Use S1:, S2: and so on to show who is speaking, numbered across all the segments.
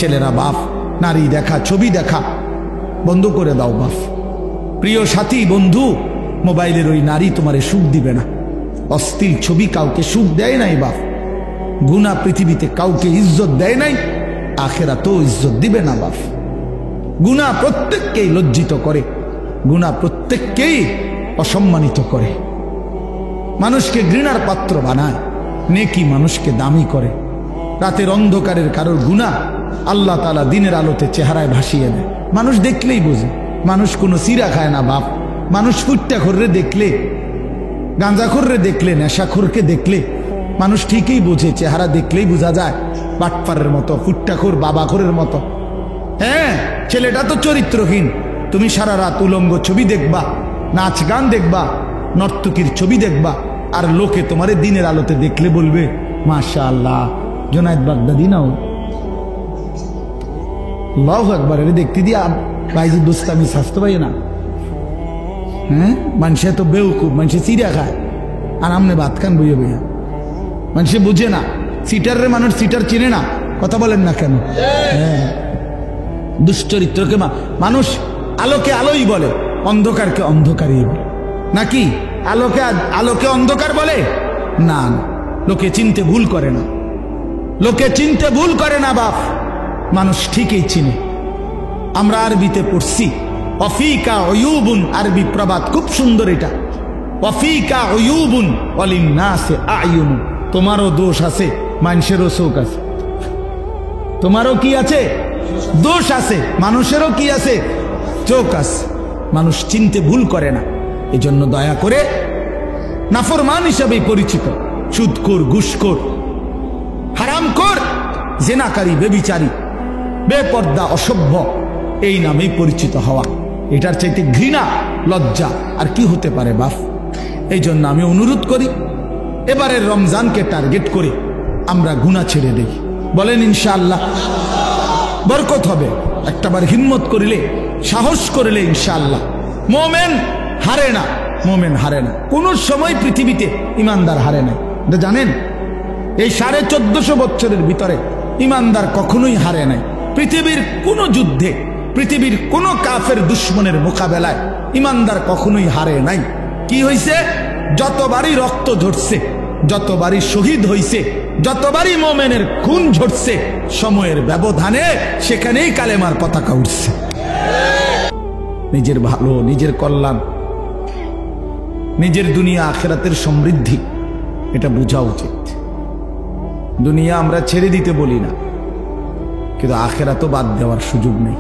S1: ছেলেরা বাপ নারী দেখা, ছবি দেখা বন্ধ করে দাও বাপ। প্রিয় সাথী, বন্ধু, মোবাইলের ওই নারী তোমারে সুখ দিবে না। অশ্লীল ছবি কাউকে সুখ দেয় নাই বাপ। গুনাহ পৃথিবীতে কাউকে ইজ্জত দেয় নাই, আখিরাতেও ইজ্জত দিবে না বাপ। গুনাহ প্রত্যেককেই লজ্জিত করে, গুনাহ প্রত্যেককেই অসম্মানিত করে, মানুষকে ঘৃণার পাত্র বানায়। নেকি মানুষকে দামি করে। রাতের অন্ধকারের কারোর গুনাহ আল্লাহ তাআলা দিনের আলোতে চেহারায় ভাসিয়ে দেয়। মানুষ দেখলেই বোঝে। মানুষ কোনো সিরা খায় না বাপ। মানুষ ফুট্টাখোররে দেখলে, গাঁজাখোররে দেখলে, নেশাখোরকে দেখলে মানুষ ঠিকই বোঝে। চেহারা দেখলেই বোঝা যায় বাটপারের মতো, ফুট্টাখোর, বাবাখোরের মতো। হ্যাঁ, ছেলেটা তো চরিত্রহীন। তুমি সারা রাত উলঙ্গ ছবি দেখবা, নাচ গান দেখবা, নর্তকীর ছবি দেখবা, আর লোকে তোমারে দিনের আলোতে দেখলে বলবে মাশাআল্লাহ, জুনায়েদ বাগদাদি নাও, আল্লাহু আকবার। এটা দেখতে দিয়া ভাইজি দুস্তামি স্বাস্থ্য পাই না। হ্যাঁ, মানুষে তো বেউকুব, মানুষে চিড়া খায় আর আমনে ভাত খান বইয়া বইয়া। মানুষে বুঝে না, সিটারে মানুষ সিটার চিনে না। কথা বলেন না কেন? হ্যাঁ, দুশ্চরিত্রকে মানুষ আলোকে আলোই বলে, অন্ধকারকে অন্ধকারই বলে। নাকি আলোকে আলোকে অন্ধকার বলে? না, লোকে চিনতে ভুল করে না, লোকে চিনতে ভুল করে না বাপ। মানুষ ঠিকই চিনে। আমরা আরবিতে পড়ছি ওয়াফিকা উয়ুবুন, আরবি প্রবাদ খুব সুন্দর এটা। ওয়াফিকা উয়ুবুন ওয়ালিন্নাসি আয়ুন, তোমারও দোষ আছে, মানুষেরও চোখ আছে। তোমারও কি আছে? দোষ আছে। মানুষেরও কি আছে? চোখ আছে। মানুষ চিনতে ভুল করে না। এজন্য দয়া করে নাফরমান হিসাবে পরিচিত সুদখোর, ঘুষখোর, হারামখোর, জেনাকারী, বেবিচারী, বেপর্দা, অসভ্য, এই নামেই পরিচিত হওয়া, এটার চাইতে ঘৃণা, লজ্জা আর কি হতে পারে বাপ? এই জন্য আমি অনুরোধ করি, এবারের রমজানকে টার্গেট করে আমরা গুনাহ ছেড়ে দেই। বলেন ইনশাআল্লাহ বরকত হবে। একটাবার হিম্মত করিলে, সাহস করিলে ইনশাআল্লাহ। মোমেন হারে না, মোমেন হারে না। কোন সময় পৃথিবীতে ইমানদার হারে না, এটা জানেন? এই 1450 বছরের ভিতরে ইমানদার কখনোই হারে নাই। পৃথিবীর কোন যুদ্ধে, পৃথিবীর কোন কাফের দুশ্মনের মোকাবেলায় ইমানদার কখনোই হারে নাই। কি হইছে? যতবারই রক্ত ঝরছে, যতবারই শহীদ হইছে, যতবারই মোমেনের খুন ঝরছে, সময়ের ব্যবধানে সেখানেই কালেমার পতাকা উঠছে। নিজের ভালো, নিজের কল্যাণ, নিজের দুনিয়া আখিরাতের সমৃদ্ধি, এটা বোঝা উচিত। দুনিয়া আমরা ছেড়ে দিতে বলি না, কিন্তু আখিরাতও বাদ দেওয়ার সুযোগ নেই।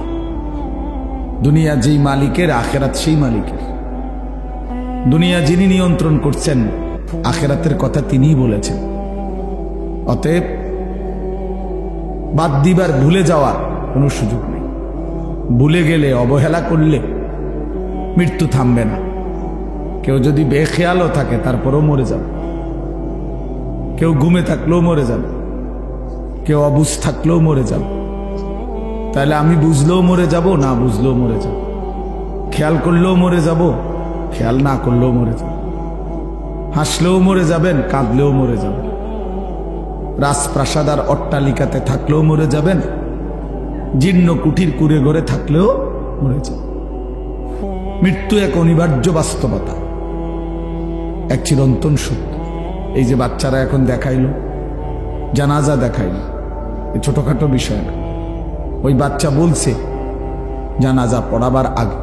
S1: দুনিয়া যেই মালিকের, আখিরাত সেই মালিকের। দুনিয়া যিনি নিয়ন্ত্রণ করছেন, আখিরাতের কথা তিনিই বলেছেন। অতএব বাদ দিবার, ভুলে যাওয়ার কোনো সুযোগ নেই। ভুলে গেলে, অবহেলা করলে মৃত্যু থামবে না। কেউ যদি বেখেয়ালও থাকে তারপরও মরে যাবে। কেউ ঘুমে থাকলেও মরে যাবে, কেউ অবুঝ থাকলেও মরে যাবে। তাহলে আমি বুঝলেও মরে যাব, না বুঝলেও মরে যাব। খেয়াল করলেও মরে যাব, খেয়াল না করলেও মরে যাব। হাসলেও মরে যাবেন, কাঁদলেও মরে যাবেন। রাজপ্রাসাদ আর অট্টালিকাতে থাকলেও মরে যাবেন, জীর্ণ কুঠির কুড়ে ঘরে থাকলেও মরে যাবেন। মৃত্যু এক অনিবার্য বাস্তবতা, এক চিরন্তন সত্য। এই যে বাচ্চারা এখন দেখাইল, জানাজা দেখাইল, এ ছোটখাটো বিষয় না। ওই বাচ্চা বলছে জানাজা পড়াবার আগে,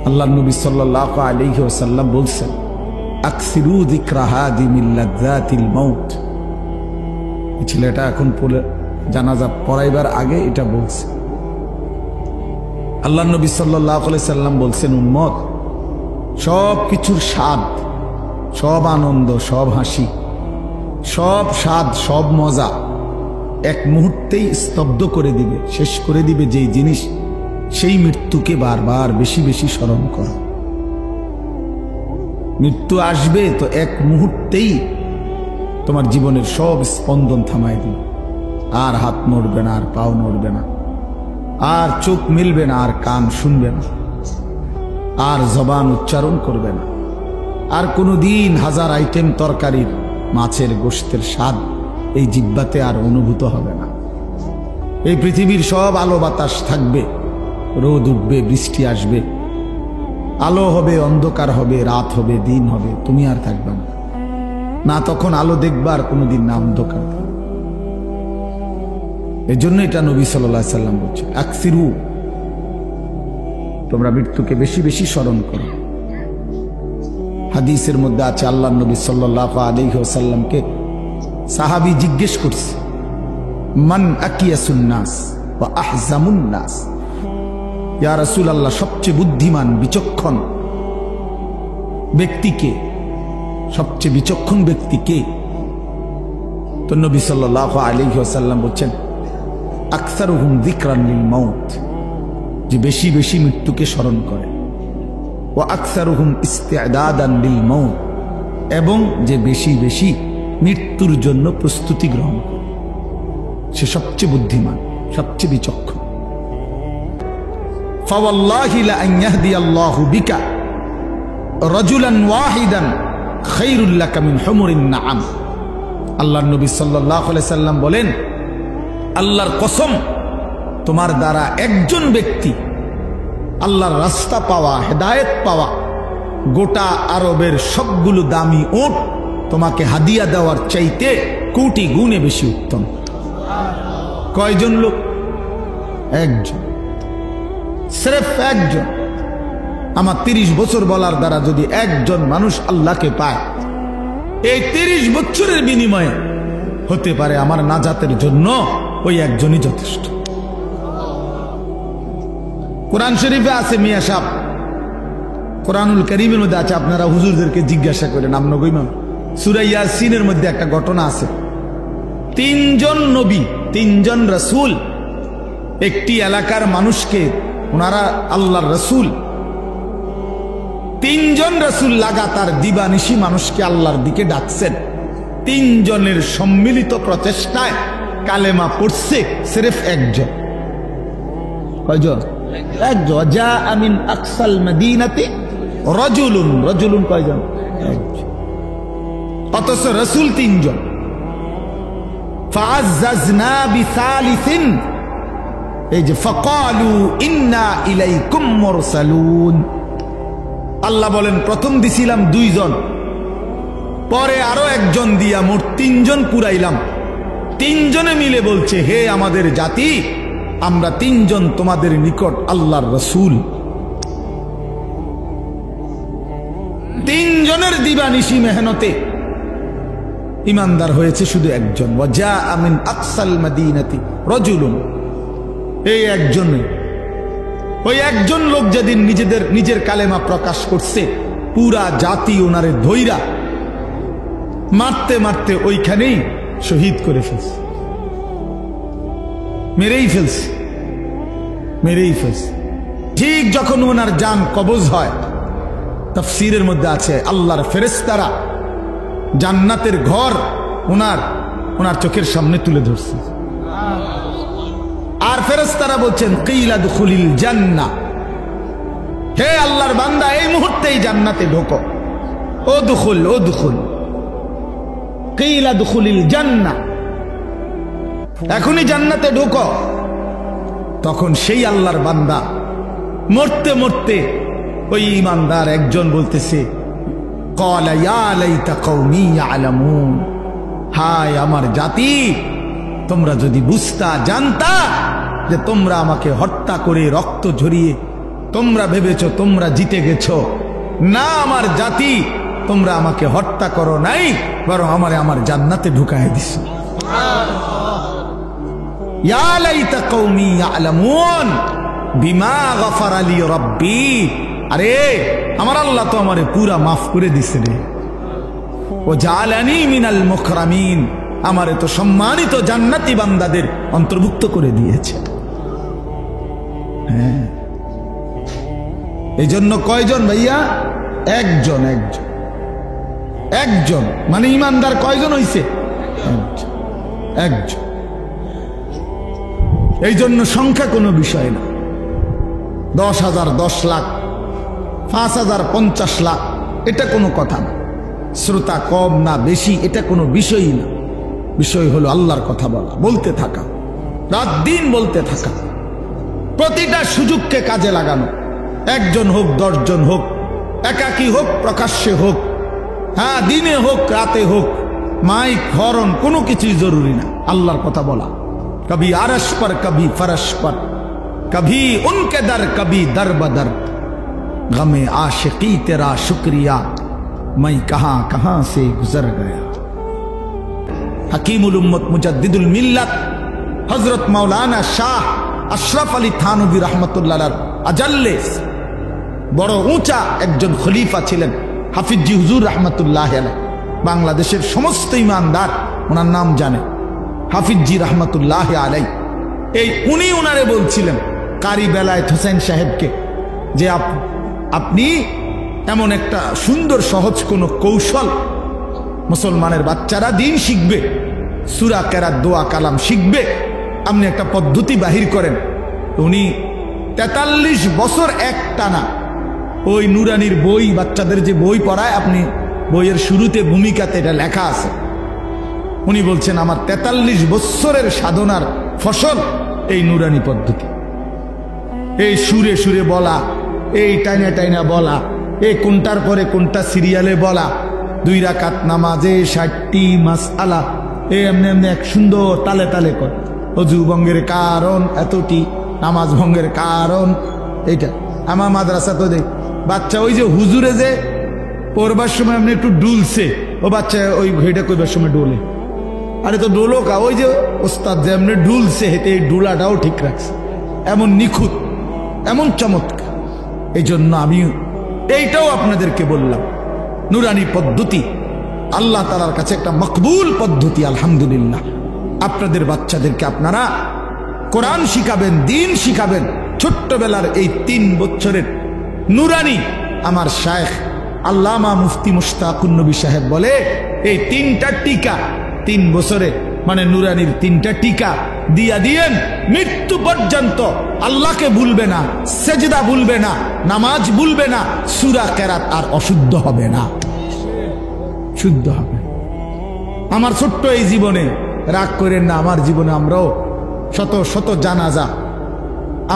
S1: আল্লাহ নবী সাল্লাল্লাহু আলাইহি ওয়াসাল্লাম বলছেন, আকসিরু যিকরা হাদিমিল লাযযাতিল মাউত। ছেলেটা এখন জানাজা পড়াইবার আগে এটা বলছে। আল্লাহ নবী সাল্লাল্লাহু আলাইহি সাল্লাম বলছেন, উম্মত, সব কিছুর স্বাদ, সব আনন্দ, সব হাসি, সব স্বাদ, সব মজা এক মুহূর্তেই স্তব্ধ করে দিবে, শেষ করে দিবে যেই জিনিস, সেই মৃত্যুকে বারবার বেশি বেশি স্মরণ করো। মৃত্যু আসবে তো এক মুহূর্তেই তোমার জীবনের সব স্পন্দন থামায় দিবে। আর হাত নড়বে না, আর পাও নড়বে না, আর চোখ মিলবে না, আর কান শুনবে না, আর জবান উচ্চারণ করবে না, আর কোনোদিন হাজার আইটেম তরকারির, মাছের গোশতের স্বাদ এই জিহ্বাতে আর অনুভূত হবে না। এই পৃথিবীর সব আলো বাতাস থাকবে, রোদ উঠবে, বৃষ্টি আসবে, আলো হবে, অন্ধকার হবে, রাত হবে, দিন হবে, তুমি আর থাকবে না। না তখন আলো দেখবা আর কোনোদিন না অন্ধকার। এই জন্য এটা নবী সাল্লাল্লাহু আলাইহি সাল্লাম বলছে, আকসিরু, তোমরা মৃত্যুকে বেশি বেশি স্মরণ করো। হাদিসের মধ্যে আছে আল্লাহ নবী সাল্লাল্লাহু আলাইহি ওয়াসাল্লামকে সাহাবী জিজ্ঞেস করছে, মান আকিয়াসুন নাস ওয়া আহজামুন নাস, ইয়া রাসূলুল্লাহ, সবচেয়ে বুদ্ধিমান বিচক্ষণ ব্যক্তি কে? সবচেয়ে বিচক্ষণ ব্যক্তি কে? তো নবী সাল্লাল্লাহু আলাইহি ওয়াসাল্লাম বলছেন, আকসারুহুম যিকরান লিল মাউত, যে বেশি বেশি মৃত্যুকে স্মরণ করে, ওয়া আকসারুহুম ইস্তিআদাদান লিল মাউত, এবং যে বেশি বেশি মৃত্যুর জন্য প্রস্তুতি গ্রহণ করে, সে সবচেয়ে বুদ্ধিমান, সবচেয়ে বিচক্ষণ। ফাওয়াল্লাহি লা আন ইয়াহদিয়াল্লাহু বিকা রাজুলান ওয়াহিদান খায়রুল লাকা মিন হুমুরিন নাআম। আল্লাহর নবী সাল্লাল্লাহু আলাইহি সাল্লাম বলেন, আল্লাহর কসম, তোমার দ্বারা একজন ব্যক্তি আল্লাহর রাস্তা পাওয়া, হেদায়েত পাওয়া, গোটা আরবের সবগুলো দামি উট তোমাকে হাদিয়া দেওয়ার চাইতে কোটি গুণে বেশি উত্তম। কয়জন লোক? একজন, সির্ফ একজন। আমার 30 বছর বলার দ্বারা যদি একজন মানুষ আল্লাহকে পায়, এই 30 বছরের বিনিময়ে হতে পারে আমার নাজাতের জন্য ওই একজনই যথেষ্ট। কোরআন শরীফে আছে, মিয়া সাহেব, কোরআনুল কারীমের মধ্যে আছে, আপনারা হুজুরদেরকে জিজ্ঞাসা করেন। আমনগইমাম সূরা ইয়াসিনের মধ্যে একটা ঘটনা আছে, 3 জন নবী, 3 জন রাসূল একটি এলাকার মানুষকে, ওনারা আল্লাহর রাসূল, 3 জন রাসূল লাগাতার দিবানিশি মানুষকে আল্লাহর দিকে ডাকছেন। 3 জনের সম্মিলিত প্রচেষ্টায় কালেমা পড়ছে সির্ফ একজন। কয়জন? একজন। যা আমিন আকসাল মদিনাতি রাজুলুন, রাজুলুন কয়জন? একজন। অথচ রাসূল 3 জন। ফাআজ্জাজনা বিসালিসিন, এই যে ফাকালু ইন্না ইলাইকুম মুরসালুন, আল্লাহ বলেন প্রথম দিছিলাম 2 জন, পরে আরো একজন দিয়া মোট 3 জন পুরাইলাম। 3 জনে মিলে বলছে, হে আমাদের জাতি, আমরা 3 জন তোমাদের নিকট আল্লাহর রাসূল। 3 জনের দিবানিশি মেহনতে ইমানদার হয়েছে শুধু একজন। ওয়াজা মিন আকসাল মদিনাতি রাজুলুন, এই একজনে, ওই একজন লোক যেদিন নিজের কালেমা প্রকাশ করছে, পুরা জাতি ওনারে ধইরা মারতে মারতে ওইখানেই শহীদ করে ফেলছে, মেরেই ফেলছে, মেরেই ফেলছে। ঠিক যখন ওনার জান কবজ হয়, তাফসীরের মধ্যে আছে আল্লাহর ফেরেশতারা জান্নাতের ঘর ওনার চোখের সামনে তুলে ধরছে। আর ফেরেশতারা বলছেন, কিলা দুখুলিল জান্নাহ, হে আল্লাহর বান্দা, এই মুহূর্তেই জান্নাতে ঢোকো। ও দুখুল, ও দুখুল, কিলা দুখুলিল জান্নাহ, এখনই জান্নাতে ঢোকো। তখন সেই আল্লাহর বান্দা মরতে মরতে ওই ইমানদার একজন বলতেছে, ক্বালা ইয়া লাইতা কওমি ইয়ালামুন, হায় আমার জাতি, তোমরা যদি বুঝতা, জানতা যে তোমরা আমাকে হত্যা করে রক্ত ঝরিয়ে তোমরা ভেবেছো তোমরা জিতে গেছো। না আমার জাতি, তোমরা আমাকে হত্যা করো নাই, বরং আমার জান্নাতে ঢুকায় দিছো। ইয়া লাইতা কওমি ইয়ালামুন বিমা গফারা লি রাব্বি, আরে আমার আল্লাহ তো আমারে পুরা মাফ করে দিছে রে। ও জালানি মিনাল মুকরামিন, আমারে তো সম্মানিত জান্নাতি বান্দাদের অন্তর্ভুক্ত করে দিয়েছে। হ্যাঁ, এই জন্য কয়জন ভাইয়া? একজন। একজন, একজন মানে ইমানদার কয়জন হইছে? একজন। এই জন্য সংখ্যা কোনো বিষয় না। 10,000, 10 লাখ, 5,000, 50 লাখ, এটা কোনো কথা না। শ্রোতা কম না বেশি, এটা কোনো বিষয়ই না। বিষয় হলো আল্লাহর কথা বলা, বলতে থাকা। রাত দিন বলতে থাকা, প্রতিটা সুযোগকে কাজে লাগানো, একজন হোক 10 জন হোক, একাকী হোক প্রকাশ্যে হোক, হ্যাঁ দিনে হোক রাতে হোক, মাইক হরন কোনো কিছুই জরুরি না, আল্লাহর কথা বলা। কবি আরশ পর কবি ফরশ পর, কবি উনকে দর কবি দর বদর, গমে आशिकी तेरा शुक्रिया मैं कहां कहां से गुजर गया। हकीमुल उम्मत मुजद्दिदुल मिल्लत हजरत मौलाना शाह अशरफ अली थानवी रहमतुल्लाह अजल्ले বড় উঁচা একজন খলিফা ছিলেন হাফিজি হুজুর রহমতুল্লাহ আলাইহি। বাংলাদেশের সমস্ত ইমানদার ওনার নাম জানে, হাফিজি রহমতুল্লাহ আলাইহি। এই উনি ওনারে বলছিলেন কারি বেলায়েত হোসেন সাহেবকে যে আপনি এমন একটা সুন্দর সহজ কোন কৌশল, মুসলমানের বাচ্চারা দিন শিখবে, সূরা কেরাত দোয়া কালাম শিখবে, আপনি একটা পদ্ধতি বাহির করেন। উনি 43 বছর একটানা ওই নুরানির বই, বাচ্চাদের যে বই পড়ায়, আপনি বইয়ের শুরুতে ভূমিকাতে এটা লেখা আছে। উনি বলছেন আমার 43 বছরের সাধনার ফসল এই নুরানি পদ্ধতি, এই সুরে সুরে বলা, এই টাইনা টাইনা বলা, এই কোনটার পরে কোনটা সিরিয়ালে বলা, 2 রাকাত নামাজে 60টি মাসআলা, এই এমনি এমনি এক সুন্দর তালে তালে কর, অজু ভঙ্গের কারণ এতটি, নামাজ ভঙ্গের কারণ এইটা। আমার মাদ্রাসা তো দেখ বাচ্চা ওই যে হুজুরে যে পড়বার সময় এমনি একটু ডুলছে, ও বাচ্চা ওই ঘড়িটা কইবার সময় ডোলে, আরে তো ডোলো কা, ওই যে ওস্তাদ যে এমনি ডুলছে হেঁটে এই ডোলাটাও ঠিক রাখছে, এমন নিখুঁত, এমন চমৎকার। এই জন্য আমি এইটাও আপনাদেরকে বললাম, নুরানি পদ্ধতি আল্লাহ তাআলার কাছে একটা মকবুল পদ্ধতি। আলহামদুলিল্লাহ, আপনাদের বাচ্চাদেরকে আপনারা কোরআন শিখাবেন, দিন শিখাবেন। ছোট্টবেলার এই 3 বছরের নুরানি আমার শায়েখ আল্লামা মুফতি মুশতাকুন নবী সাহেব বলে, এই 3টা টিকা 3 বছরে মানে নুরানির 3টা টিকা দিয়া দিয়েন, মৃত্যু পর্যন্ত আল্লাহকে ভুলবে না, সেজদা ভুলবে না, নামাজ ভুলবে না, সূরা কেরাত আর অশুদ্ধ হবে না, শুদ্ধ হবে। আমার ছোট্ট এই জীবনে, রাগ করেন না, আমার জীবনে আমরাও শত শত জানাজা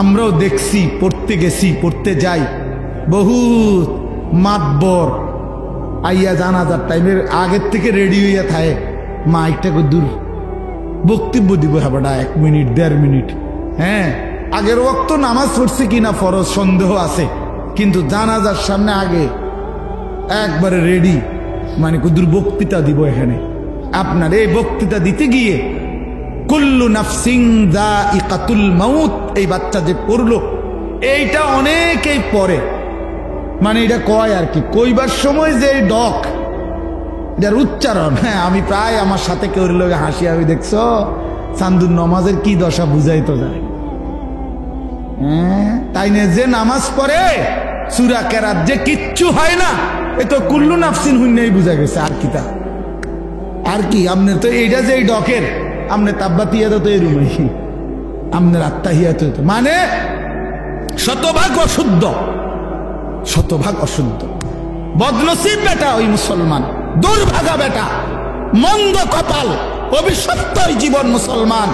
S1: আমরাও দেখছি, পড়তে গেছি, পড়তে যাই, বহুত মাতবর আইয়া জানাজার টাইমের আগের থেকে রেডি হইয়া থাকে, মাইকটাকে দূর বক্তব্য দিব, হ্যাঁ 1 মিনিট 1.5 মিনিট, হ্যাঁ আগের ওয়াক্ত নামাজ পড়ছে কিনা ফরজ সন্দেহ আছে, কিন্তু জানাজার সামনে আগে একবারে রেডি, মানে কুদুর বক্তৃতা দিব এখানে। আপনার এই বক্তৃতা দিতে গিয়ে কুল্লু নাফসিন যায়িকাতুল মাউত, এই বাচ্চা যে পড়লো এইটা অনেকেই পড়ে, মানে এটা কয় আর কি, কইবার সময় যে ডক এটার উচ্চারণ, হ্যাঁ আমি প্রায় আমার সাথে কেউ লোক হাসি, আমি দেখছো চান্দুর নামাজের কি দশা বুঝাইতো যায়, হ্যাঁ তাই না, যে নামাজ পড়ে সূরা কেরাত যে কিচ্ছু হয় না, এ তো কুল্লু নাফসিন হুন্নাই বুঝা গেছে, আর কি তা আর কি। আপনার তো এইটা যে এই ডকের, আপনার তাব্বাতিয়াত তো এরুমই, আপনার আত্মাহিয়াত মানে শতভাগ অশুদ্ধ, শতভাগ অশুদ্ধ। বদনসিব বেটা ওই মুসলমান, দুর্ভাগা বেটা, মন্দ কপাল, অভিশপ্ত জীবন মুসলমান।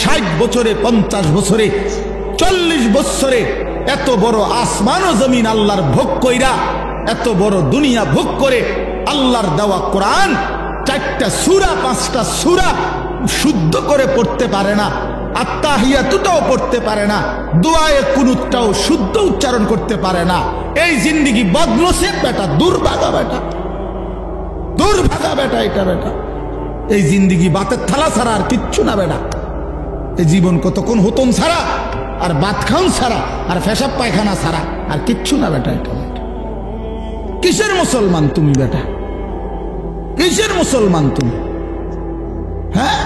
S1: 60 বছরে, 50 বছরে, 40 বছরে এত বড় আসমান ও জমিন আল্লাহর ভোগ কইরা, এত বড় দুনিয়া ভোগ করে আল্লাহর দেওয়া কোরআন 4টা সূরা 5টা সূরা শুদ্ধ করে পড়তে পারে না, আত্তাহিয়াতুটাও পড়তে পারে না, দোয়ায়ে কুনুতটাও শুদ্ধ উচ্চারণ করতে পারে না। এই জিন্দেগি বদনসিব বেটা, দুর্ভাগা বেটা, দুর্ভাগা বেটা, এটা বেটা এই জিন্দেগি বাতের থালা ছাড়া আর কিচ্ছু না বেটা। এই জীবন কতক্ষণ হতম ছাড়া আর বাত খাউন ছাড়া আর পেশাব পায়খানা ছাড়া আর কিচ্ছু না বেটা। এটা বেটা কিসের মুসলমান তুমি বেটা, কিসের মুসলমান তুমি? হ্যাঁ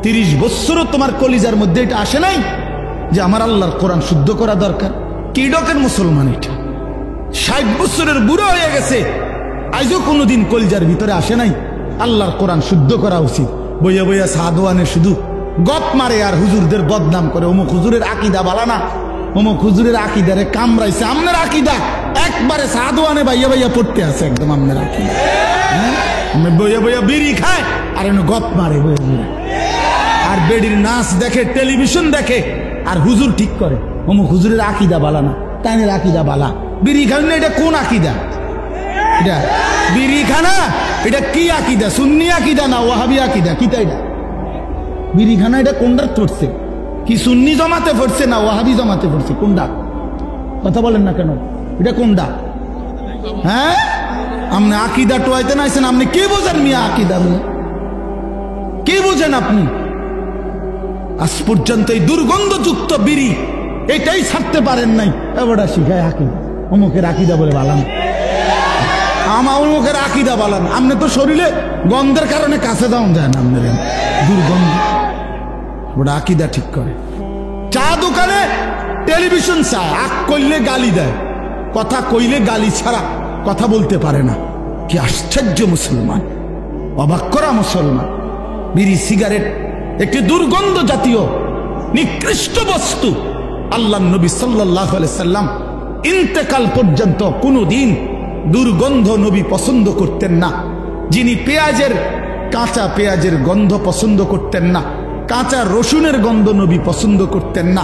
S1: 30 বছরও তোমার কলিজার মধ্যে এটা আসে নাই যে আমার আল্লাহর কোরআন শুদ্ধ করা দরকার? কি ডকের মুসলমান এটা? 60 বছরের বুড়ো হয়ে গেছে, আজও কোনোদিন কলিজার ভিতরে আসে নাই আল্লাহর কোরআন শুদ্ধ করা উচিত। বইয়া বইয়া সাদওয়ানে শুধু গপ মারে আর হুজুরদের বদনাম করে, অমুক হুজুরের আকিদা বালা না, অমুক হুজুরের আকিদারে কামড়াইছে। আমনের আকিদা একবারে সাদওয়ানে বাইয়া বাইয়া পড়তে আছে, একদম আমনের আকিদা। হ্যাঁ বইয়া বইয়া বিড়ি খায় আর এনে গপ মারে বইয়া বইয়া, আর বেডির নাচ দেখে, টেলিভিশন দেখে, আর হুজুর ঠিক করে অমুক হুজুরের আকিদা বালা না, তাইনের আকিদা বালা। বিড়ি খান না, এটা কোন আকিদা? এটা বিড়ি খানা, এটা কি আকিদা? সুন্নি আকিদা না ওয়াহাবি আকিদা? কিটা এটা? বিড়ি খানা এটা কোনটা পড়ছে? কি সুন্নি জমাতে পড়ছে না ওয়াহাবি জমাতে পড়ছে? কোনটা? কথা বলেন না কেন? এটা কোনটা? হ্যাঁ, আপনি আকিদা টোয়াইতে নাইছেন, আপনি কে বোঝেন মিয়া আকিদা? কে বোঝেন আপনি? আজ পর্যন্ত এই দুর্গন্ধযুক্ত বিড়ি এটাই ছাড়তে পারেন নাই। এবারটা শিখায় আকিদা, অমুকের আকিদা বলে বালান, আমার অমুকের আকিদা বালান। আপনি তো শরীরে গন্ধের কারণে কাছে যাওয়া যায় না, আপনার দুর্গন্ধ। ওটা আকিদা ঠিক করে। চা দোকানে টেলিভিশন চায়, আগ করলে গালি দেয়, কথা কইলে গালি ছাড়া কথা বলতে পারে না। কি আশ্চর্য মুসলমান, অবাক করা মুসলমান। বিড়ি সিগারেট একটি দুর্গন্ধ জাতীয় নিকৃষ্ট বস্তু। আল্লাহ নবী সাল্লাল্লাহু আলাইহি সাল্লাম ইন্তেকাল পর্যন্ত কোনদিন দুর্গন্ধ নবী পছন্দ করতেন না। যিনি কাঁচা পেঁয়াজের গন্ধ পছন্দ করতেন না, কাঁচা রসুনের গন্ধ নবী পছন্দ করতেন না,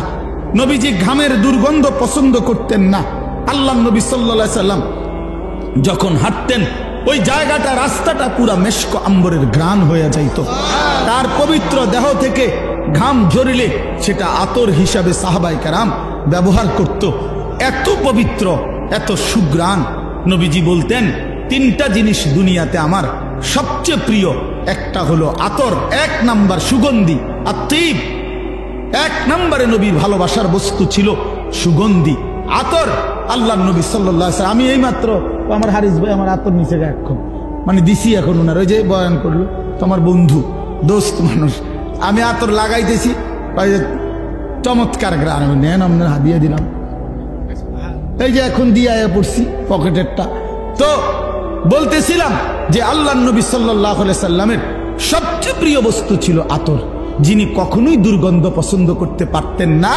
S1: নবীজি ঘামের দুর্গন্ধ পছন্দ করতেন না। আল্লাহ নবী সাল্লাল্লাহু আলাইহি সাল্লাম যখন হাঁটতেন ওই জায়গাটা, রাস্তাটা পুরা মেশক আম্বরের ঘ্রাণ হয়ে যাইত। তার পবিত্র দেহ থেকে ঘাম ঝরিলে সেটা আতর হিসাবে সাহাবায়ে কেরাম ব্যবহার করত। এত পবিত্র, এত সুঘ্রাণ। নবীজি বলতেন, তিনটা জিনিস দুনিয়াতে আমার সবচেয়ে প্রিয়। একটা হলো আতর, 1 নাম্বার সুগন্ধি, আত্মীব। 1 নম্বরে নবীর ভালোবাসার বস্তু ছিল সুগন্ধি, আতর। আল্লাহ নবী সাল্লাল্লাহু আলাইহি ওয়াসাল্লাম, আমি এই মাত্র আমার হারিস ভাই আমার আতর নিচে এখন মানে দিছি, এখন ওনার ওই যে বয়ান করলো, তোমার বন্ধু দোস্ত মানুষ, আমি আতর লাগাইতেছি, চমৎকার গ্রান, নেন আপনার হাদিয়া দিলাম, এই যে এখন দিয়ে পড়ছি পকেটেরটা। তো বলতেছিলাম যে আল্লাহ নবী সাল্লাল্লাহু আলাইহি সাল্লামের সবচেয়ে প্রিয় বস্তু ছিল আতর, যিনি কখনোই দুর্গন্ধ পছন্দ করতে পারতেন না।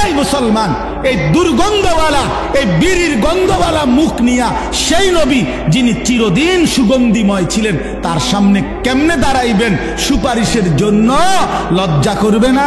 S1: এই মুসলমান, এই দুর্গন্ধওয়ালা, এই বিড়ির গন্ধওয়ালা মুখ নিয়া সেই নবী যিনি চিরদিন সুগন্ধিময় ছিলেন, তার সামনে কেমনে দাঁড়াইবেন সুপারিশের জন্য? লজ্জা করবে না?